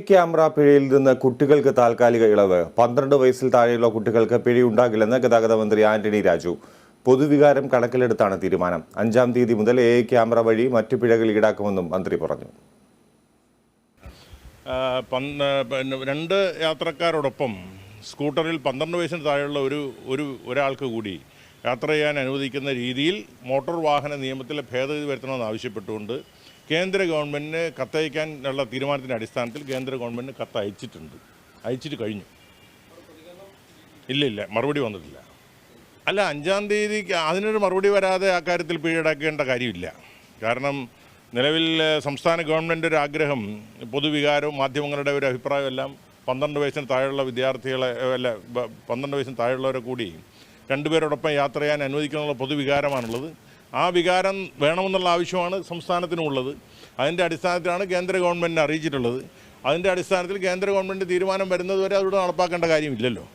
Camera പിഴയിൽ നിന്ന് കുട്ടികൾക്ക് താൽക്കാലിക ഇളവ്. 12 വയസ്സിൽ താഴെയുള്ള കുട്ടികൾക്ക് പിഴയുണ്ടാകില്ലെന്ന് ഗതാഗത മന്ത്രി ആന്റണി രാജു. പൊതുവികാരം കണക്കിലെടുത്താണ് തീരുമാനം. 5-ാം തീയതി മുതൽ ക്യാമറ വഴി മറ്റു പിഴകൾ ഈടാക്കുമെന്നും മന്ത്രി പറഞ്ഞു. 2 യാത്രക്കാരോടൊപ്പം സ്കൂട്ടറിൽ 12 വയസ്സിന് താഴെയുള്ള ഒരാൾക്ക് കൂടി യാത്ര ചെയ്യാൻ അനുവദിക്കുന്ന രീതിയിൽ മോട്ടോർ വാഹന നിയമത്തിലെ ഭേദഗതി വരുത്തണമെന്ന് ആവശ്യപ്പെട്ടുകൊണ്ട് കേന്ദ്ര ഗവൺമെൻറ്റിന് കത്തയക്കാനുള്ള തീരുമാനത്തിൻ്റെ അടിസ്ഥാനത്തിൽ കേന്ദ്ര ഗവൺമെൻറ്റിന് കത്ത് അയച്ചിട്ട് കഴിഞ്ഞു. ഇല്ല, മറുപടി വന്നിട്ടില്ല. അല്ല, 5-ാം തീയതി അതിനൊരു മറുപടി വരാതെ ആ കാര്യത്തിൽ പിഴയടക്കേണ്ട കാര്യമില്ല. കാരണം നിലവിൽ സംസ്ഥാന ഗവൺമെൻറ് ഒരു ആഗ്രഹം, പൊതുവികാരവും മാധ്യമങ്ങളുടെ ഒരു അഭിപ്രായവും എല്ലാം 12 വയസ്സിന് താഴെയുള്ള വിദ്യാർത്ഥികളെ 12 വയസ്സിന് താഴെയുള്ളവരെ കൂടി 2 പേരോടൊപ്പം യാത്ര ചെയ്യാൻ അനുവദിക്കാനുള്ള പൊതുവികാരമാണുള്ളത്. ആ വികാരം വേണമെന്നുള്ള ആവശ്യമാണ് സംസ്ഥാനത്തിനുമുള്ളത്. അതിൻ്റെ അടിസ്ഥാനത്തിലാണ് കേന്ദ്ര ഗവൺമെൻറ്റിനെ അറിയിച്ചിട്ടുള്ളത്. അതിൻ്റെ അടിസ്ഥാനത്തിൽ കേന്ദ്ര ഗവൺമെൻറ് തീരുമാനം വരുന്നതുവരെ അതിലൂടെ നടപ്പാക്കേണ്ട കാര്യമില്ലല്ലോ.